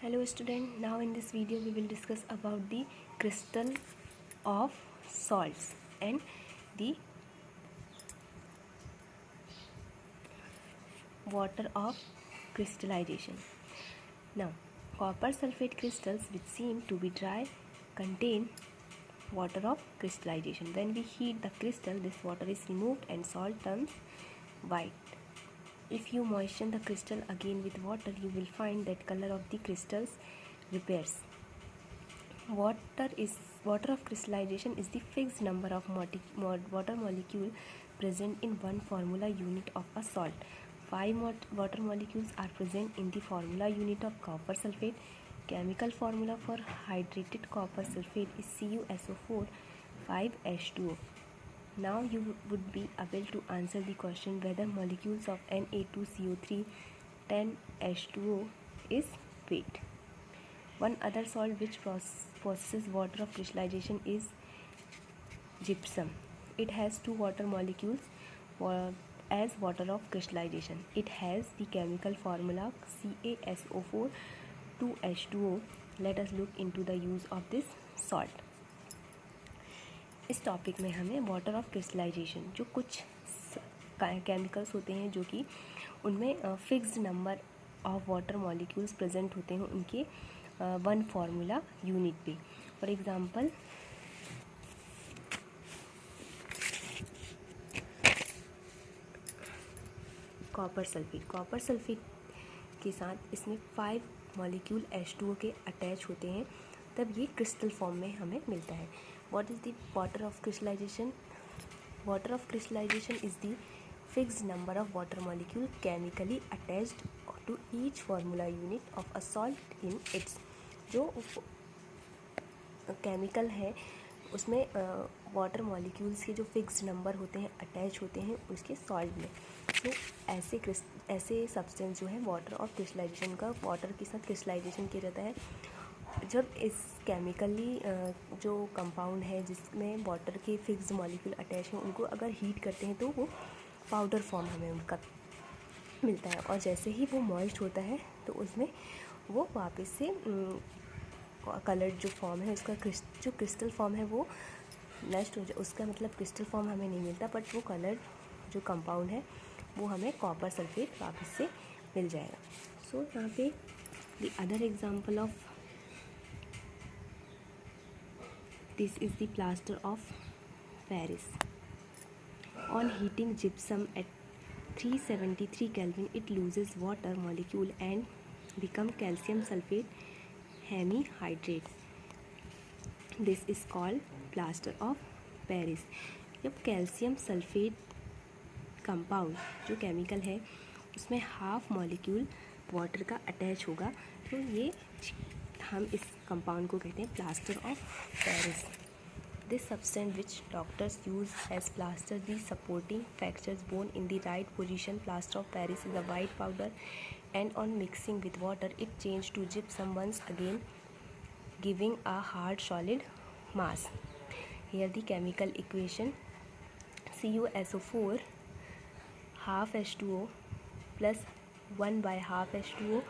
Hello student, now in this video we will discuss about the crystal of salts and the water of crystallization. Now, copper sulfate crystals which seem to be dry contain water of crystallization. When we heat the crystal, this water is removed and salt turns white. If you moisten the crystal again with water, you will find that color of the crystals repairs. Water of crystallization is the fixed number of water molecule present in one formula unit of a salt. 5 water molecules are present in the formula unit of copper sulfate. Chemical formula for hydrated copper sulfate is CuSO4 5H2O. Now you would be able to answer the question whether molecules of Na2CO3 10H2O is weight. One other salt which possesses water of crystallization is gypsum. It has 2 water molecules as water of crystallization. It has the chemical formula CaSO4 2H2O. Let us look into the use of this salt. इस topic में हमें water of crystallization, जो कुछ chemicals होते हैं जो कि उनमें fixed number of water molecules present होते हैं उनके वन फार्मूला यूनिट पे. फॉर एग्जांपल कॉपर सल्फेट के साथ इसमें 5 मॉलिक्यूल H2O के अटैच होते हैं, तब ये क्रिस्टल फॉर्म में हमें मिलता है. What is the water of crystallization? Water of crystallization is the fixed number of water molecule chemically attached to each formula unit of a salt in its. जो केमिकल है उसमें वाटर मॉलिक्यूल्स के जो fixed number होते हैं attach होते हैं उसके सॉल्ट में. तो ऐसे सब्सटेंस जो है वाटर ऑफ क्रिस्टलाइजेशन का वाटर के साथ क्रिस्टलाइजेशन किया जाता है. जब इस केमिकली जो कंपाउंड है जिसमें वाटर के फिक्स्ड मॉलिक्यूल अटैच हैं उनको अगर हीट करते हैं तो वो पाउडर फॉर्म हमें उनका मिलता है, और जैसे ही वो मॉइस्ट होता है तो उसमें वो वापस से कलर्ड जो फॉर्म है उसका जो क्रिस्टल फॉर्म है वो नष्ट हो जाए. उसका मतलब क्रिस्टल फॉर्म हमें नहीं मिलता, बट वो कलर्ड जो कंपाउंड है वो हमें कॉपर सल्फेट वापस से मिल जाएगा. सो यहाँ पे the other example of this is the plaster of Paris. On heating gypsum at 373 Kelvin, it loses water molecule and become calcium sulfate hemihydrate. This is called plaster of Paris. जब calcium sulphate compound जो chemical है उसमें half molecule water का attach होगा तो ये हम इस कंपाउंड को कहते हैं plaster of Paris. This substance which doctors use as plaster the supporting fractures bone in the right position. Plaster of Paris is a white powder and on mixing with water it change to gypsum once again giving a hard solid mass. Here the chemical equation CuSO4 half H2O plus 1 by half H2O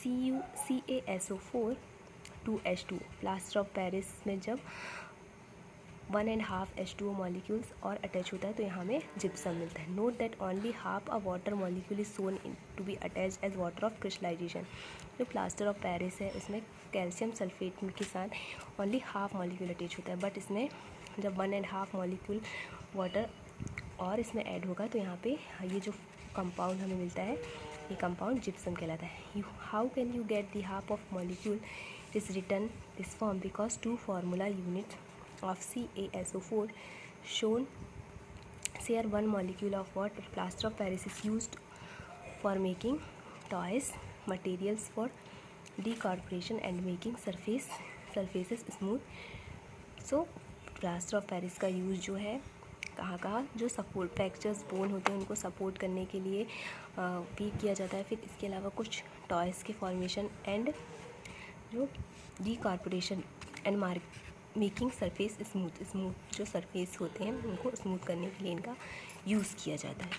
CaSO4 2H2O. Plaster of Paris में जब 1.5 H2O molecules और attach होता है तो यहाँ हमें gypsum मिलता है. Note that only half a water molecule is shown to be attach as water of crystallization. जो प्लास्टर ऑफ पेरिस है उसमें कैल्शियम सल्फेट के साथ ओनली हाफ मॉलिक्यूल अटैच होता है, बट इसमें जब 1.5 मॉलिक्यूल वाटर और इसमें ऐड होगा तो यहाँ पे ये जो कंपाउंड हमें मिलता है ये कंपाउंड जिप्सम कहलाता है. How can you get the half of molecule is return this form because 2 formula unit of CaSO4 shown share 1 molecule of water. Plaster of Paris is used for making toys, materials for decorporation and making surfaces smooth. So plaster of Paris का use जो है कहाँ जो support fractures bone होते हैं उनको support करने के लिए भी किया जाता है. फिर इसके अलावा कुछ टॉयज़ के फॉर्मेशन एंड जो डीकॉर्पोरेशन एंड मेकिंग सरफेस स्मूथ जो सरफेस होते हैं उनको स्मूथ करने के लिए इनका यूज़ किया जाता है.